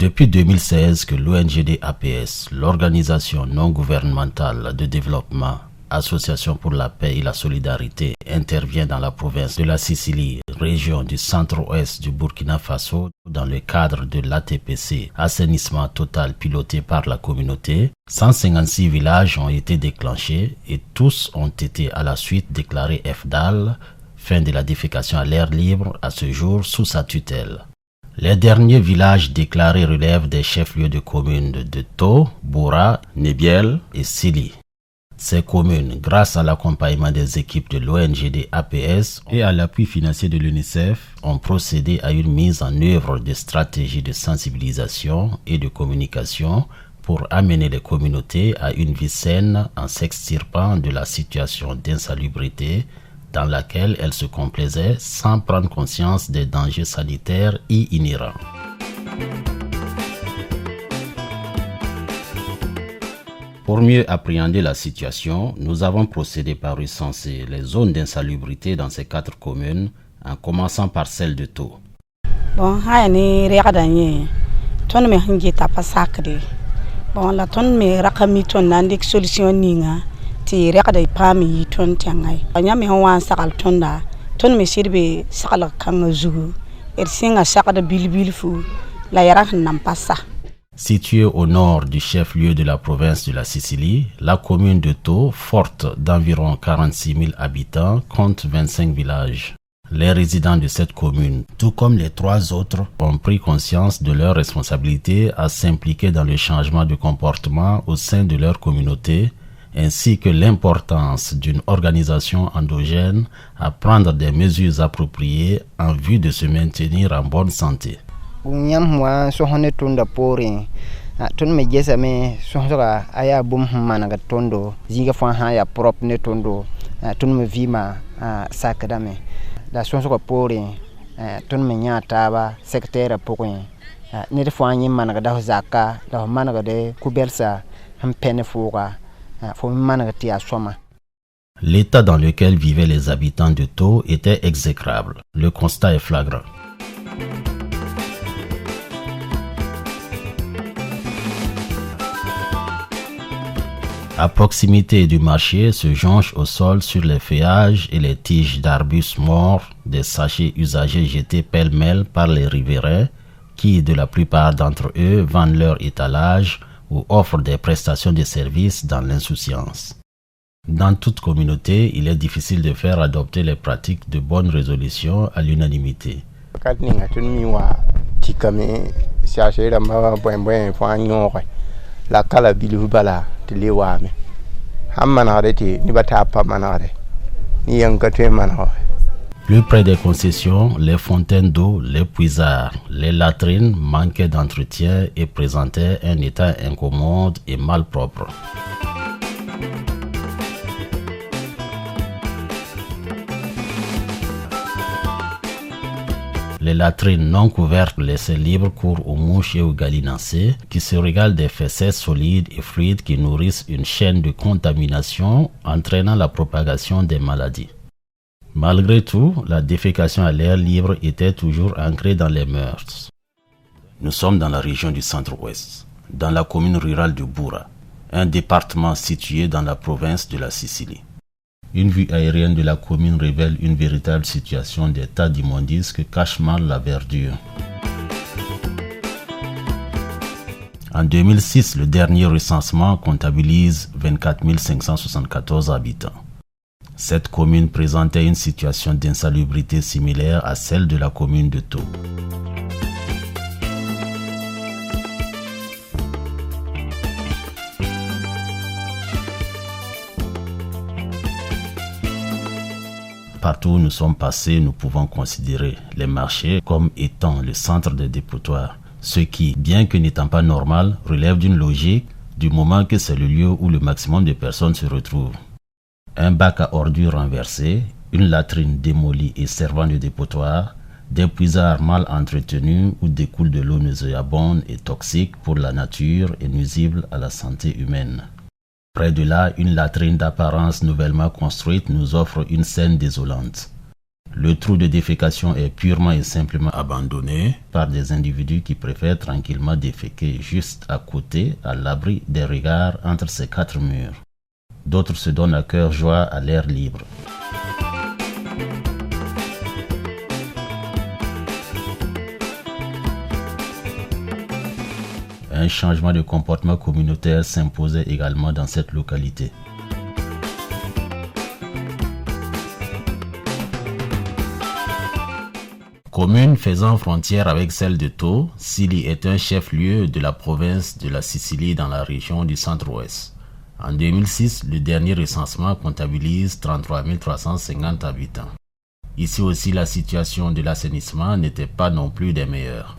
depuis 2016 que l'ONGD-APS, l'organisation non gouvernementale de développement, Association pour la paix et la solidarité, intervient dans la province de la Sicile, région du centre-ouest du Burkina Faso, dans le cadre de l'ATPC, assainissement total piloté par la communauté. 156 villages ont été déclenchés et tous ont été à la suite déclarés FDAL, fin de la défécation à l'air libre, à ce jour sous sa tutelle. Les derniers villages déclarés relèvent des chefs-lieux de communes de To, Boura, Nebiel et Sili. Ces communes, grâce à l'accompagnement des équipes de l'ONGD-APS et à l'appui financier de l'UNICEF, ont procédé à une mise en œuvre de stratégies de sensibilisation et de communication pour amener les communautés à une vie saine en s'extirpant de la situation d'insalubrité dans laquelle elles se complaisaient sans prendre conscience des dangers sanitaires y inhérents. Pour mieux appréhender la situation, nous avons procédé par recenser les zones d'insalubrité dans ces 4 communes, en commençant par celle de To. Bon, la tonne me rakami ton nandik solution ninga ti rekada pami ton tiangai. Anya me wan sakal tonda ton me sirbe sakala kanga zugu ersinga sakada bilbilfu la yarak nampassa. Située au nord du chef-lieu de la province de la Sicile, la commune de To, forte d'environ 46 000 habitants, compte 25 villages. Les résidents de cette commune, tout comme les 3 autres, ont pris conscience de leur responsabilité à s'impliquer dans le changement de comportement au sein de leur communauté, ainsi que l'importance d'une organisation endogène à prendre des mesures appropriées en vue de se maintenir en bonne santé. Ton me gesa me sohra aya bum managa tondo zinga fa haya prop ne tondo ton me vima sakadame la sohra pore ton me nyata ba secrétaire porin ne de fa nyi managa da zaka da managa de kubelsa ham pene foga fo managa ti asoma. L'état dans lequel vivaient les habitants de To était exécrable. Le constat est flagrant. À proximité du marché se jonchent au sol sur les feuillages et les tiges d'arbustes morts des sachets usagés jetés pêle-mêle par les riverains qui, de la plupart d'entre eux, vendent leur étalage ou offrent des prestations de services dans l'insouciance. Dans toute communauté, il est difficile de faire adopter les pratiques de bonne résolution à l'unanimité. La kala bilu bala te lewame hamana arete ni batapa manare ni yankatwe manare. Plus près des concessions, les fontaines d'eau, les puisards, les latrines manquaient d'entretien et présentaient un état incommode et malpropre. Les latrines non couvertes laissaient libre cours aux mouches et aux gallinacés qui se régalent des fesses solides et fluides qui nourrissent une chaîne de contamination entraînant la propagation des maladies. Malgré tout, la défécation à l'air libre était toujours ancrée dans les mœurs. Nous sommes dans la région du centre-ouest, dans la commune rurale de Boura, un département situé dans la province de la Sicile. Une vue aérienne de la commune révèle une véritable situation d'état d'immondice que cache mal la verdure. En 2006, le dernier recensement comptabilise 24 574 habitants. Cette commune présentait une situation d'insalubrité similaire à celle de la commune de To. Partout où nous sommes passés, nous pouvons considérer les marchés comme étant le centre des dépotoirs, ce qui, bien que n'étant pas normal, relève d'une logique du moment que c'est le lieu où le maximum de personnes se retrouvent. Un bac à ordures renversé, une latrine démolie et servant de dépotoir, des puisards mal entretenus où découle de l'eau nauséabonde et toxique pour la nature et nuisible à la santé humaine. Près de là, une latrine d'apparence nouvellement construite nous offre une scène désolante. Le trou de défécation est purement et simplement abandonné par des individus qui préfèrent tranquillement déféquer juste à côté, à l'abri des regards entre ces 4 murs. D'autres se donnent à cœur joie à l'air libre. Un changement de comportement communautaire s'imposait également dans cette localité. Commune faisant frontière avec celle de Thau, Sili est un chef-lieu de la province de la Sicile dans la région du centre-ouest. En 2006, le dernier recensement comptabilise 33 350 habitants. Ici aussi, la situation de l'assainissement n'était pas non plus des meilleures.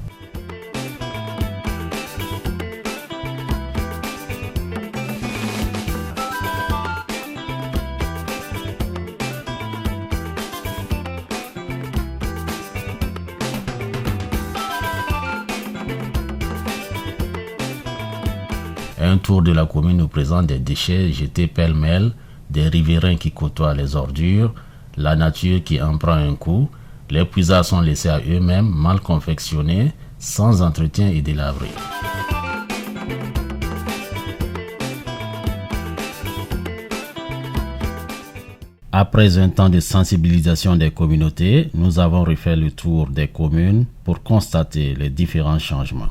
Un tour de la commune nous présente des déchets jetés pêle-mêle, des riverains qui côtoient les ordures, la nature qui en prend un coup, les puisards sont laissés à eux-mêmes, mal confectionnés, sans entretien et délabrés. Après un temps de sensibilisation des communautés, nous avons refait le tour des communes pour constater les différents changements.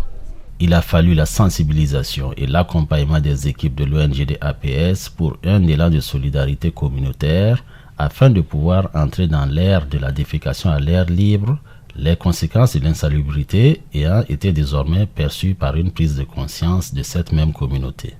Il a fallu la sensibilisation et l'accompagnement des équipes de l'ONGD APS pour un élan de solidarité communautaire afin de pouvoir entrer dans l'ère de la défécation à l'air libre, les conséquences de l'insalubrité ayant été désormais perçues par une prise de conscience de cette même communauté.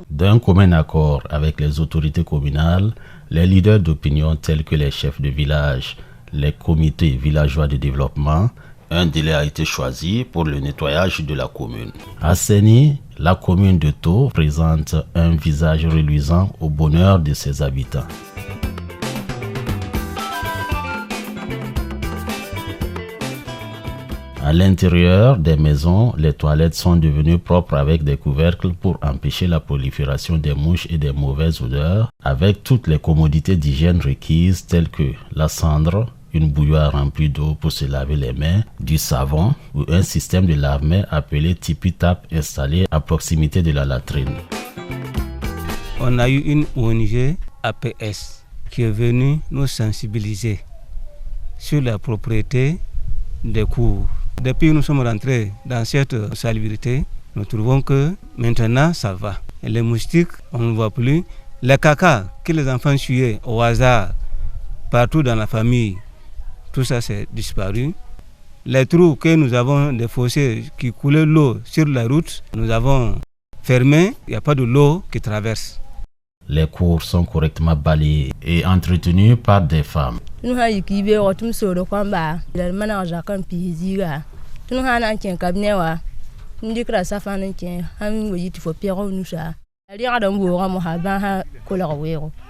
D'un commun accord avec les autorités communales, les leaders d'opinion tels que les chefs de village, les comités villageois de développement, un délai a été choisi pour le nettoyage de la commune. À Séni, la commune de Thau présente un visage reluisant au bonheur de ses habitants. À l'intérieur des maisons, les toilettes sont devenues propres avec des couvercles pour empêcher la prolifération des mouches et des mauvaises odeurs, avec toutes les commodités d'hygiène requises telles que la cendre, une bouilloire remplie d'eau pour se laver les mains, du savon ou un système de lave-mains appelé Tipi-Tap installé à proximité de la latrine. On a eu une ONG APS qui est venue nous sensibiliser sur la propriété des cours. Depuis que nous sommes rentrés dans cette salubrité, nous trouvons que maintenant ça va. Et les moustiques, on ne voit plus. Les caca que les enfants suaient au hasard partout dans la famille, tout ça c'est disparu. Les trous que nous avons, des fossés qui coulaient l'eau sur la route, nous avons fermé, il n'y a pas de l'eau qui traverse. Les cours sont correctement balayés et entretenus par des femmes.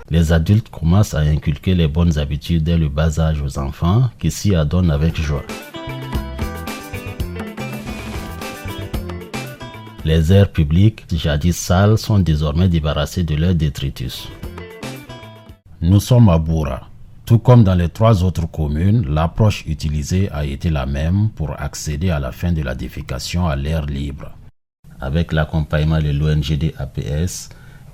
Les adultes commencent à inculquer les bonnes habitudes dès le bas âge aux enfants qui s'y adonnent avec joie. Les aires publiques, jadis sales, sont désormais débarrassées de leurs détritus. Nous sommes à Boura. Tout comme dans les 3 autres communes, l'approche utilisée a été la même pour accéder à la fin de la défécation à l'air libre. Avec l'accompagnement de l'ONGD APS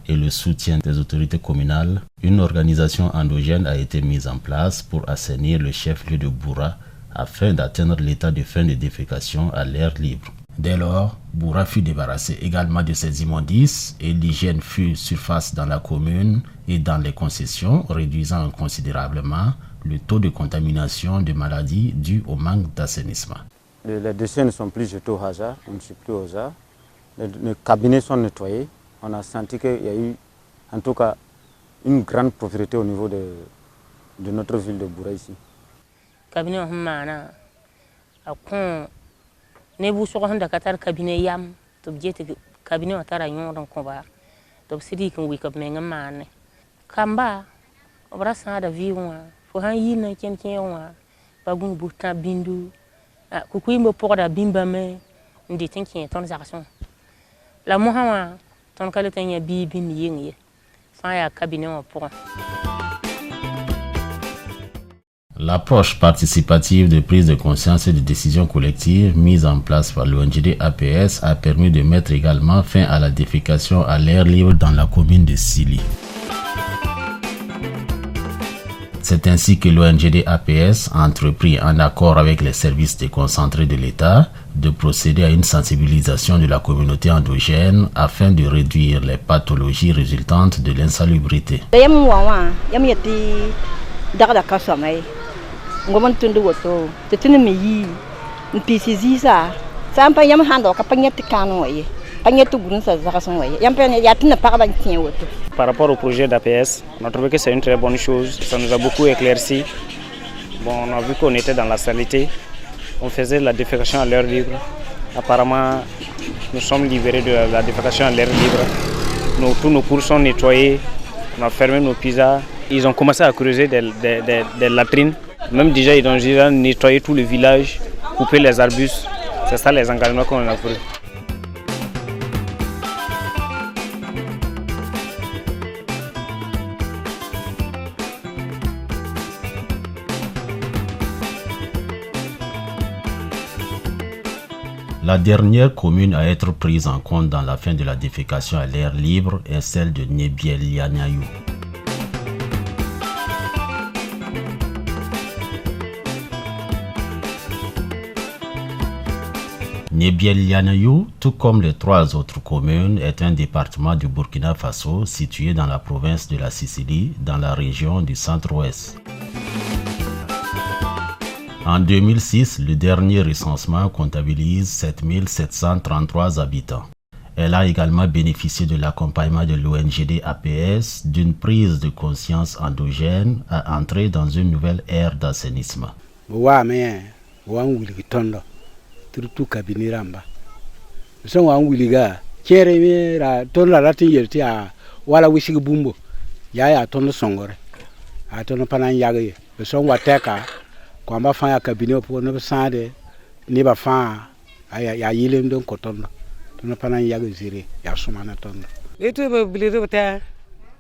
et le soutien des autorités communales, une organisation endogène a été mise en place pour assainir le chef-lieu de Boura afin d'atteindre l'état de fin de défécation à l'air libre. Dès lors, Boura fut débarrassé également de ses immondices et l'hygiène fut surface dans la commune et dans les concessions, réduisant considérablement le taux de contamination de maladies dues au manque d'assainissement. Les déchets ne sont plus jetés au hasard, on ne suit plus au hasard. Les cabinets sont nettoyés. On a senti qu'il y a eu, en tout cas, une grande propriété au niveau de notre ville de Boura ici. Cabinet ne bu so handa katar cabinet yam to jete cabinet atara nyon ko ba to sidi ko wi ko me ngamane kamba obra sa da vi wa fo han yi na ken wa bagun buta bindu kukuyi mo poda bimba me ndi tinki ton zakson la mo ha ton kala tanya bi mi yingi fa ya cabinet en pour. L'approche participative de prise de conscience et de décision collective mise en place par l'ONGD APS a permis de mettre également fin à la défécation à l'air libre dans la commune de Sili. C'est ainsi que l'ONGD APS a entrepris, en accord avec les services déconcentrés de l'État, de procéder à une sensibilisation de la communauté endogène afin de réduire les pathologies résultantes de l'insalubrité. Ngomon tundu woto te tunu me yi mpisi ziza sampa yam hando ka panyeti kanu waye panyeti gun sa zaka son waye yam pen ya tuna pa ban tien woto. Par rapport au projet d'APS, on a trouvé que c'est une très bonne chose, ça nous a beaucoup éclairci. Bon, on a vu qu'on était dans la saleté, on faisait la défécation à l'air libre. Apparemment, nous sommes libérés de la défécation à l'air libre. Tous nos cours sont nettoyés, on a fermé nos pizzas. Ils ont commencé à creuser des latrines. Même déjà, ils ont déjà nettoyé tout le village, coupé les arbustes. C'est ça les engagements qu'on a pris. La dernière commune à être prise en compte dans la fin de la défécation à l'air libre est celle de Nebiel-Lianayou. Nebiel-Lianayou, tout comme les 3 autres communes, est un département du Burkina Faso situé dans la province de la Sicile, dans la région du centre-ouest. En 2006, le dernier recensement comptabilise 7733 habitants. Elle a également bénéficié de l'accompagnement de l'ONGD APS d'une prise de conscience endogène à entrer dans une nouvelle ère d'assainissement. Surtout cabinet ramba so wa wuliga kere mi ra ton la ratin yerti a wala wisi bumbo ya ton songore a ton panan yagaye so wa teka ko amba fa ya cabinet pour ne sande ni ba fa ya yilem don ko ton panan yagaye zire ya sumana ton eto be bilire ta.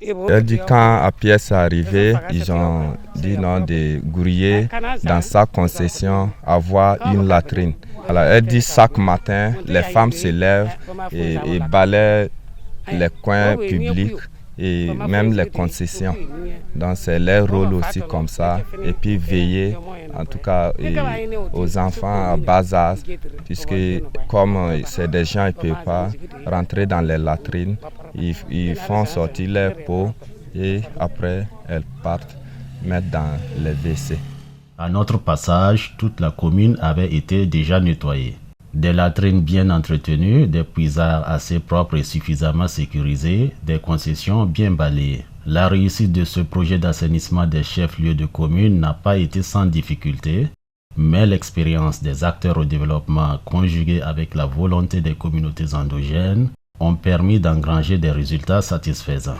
Elle dit quand APS est arrivé, ils ont dit non de grouiller dans sa concession avoir une latrine. Alors elle dit chaque matin, les femmes se lèvent et balayent les coins publics et même les concessions. Donc c'est leur rôle aussi comme ça. Et puis veiller en tout cas aux enfants à bas âge, puisque comme c'est des gens qui ne peuvent pas rentrer dans les latrines, ils font sortir leur peau et après elles partent mettre dans les WC. À notre passage, toute la commune avait été déjà nettoyée. Des latrines bien entretenues, des puisards assez propres et suffisamment sécurisés, des concessions bien balayées. La réussite de ce projet d'assainissement des chefs-lieux de commune n'a pas été sans difficulté, mais l'expérience des acteurs au développement conjuguée avec la volonté des communautés endogènes ont permis d'engranger des résultats satisfaisants.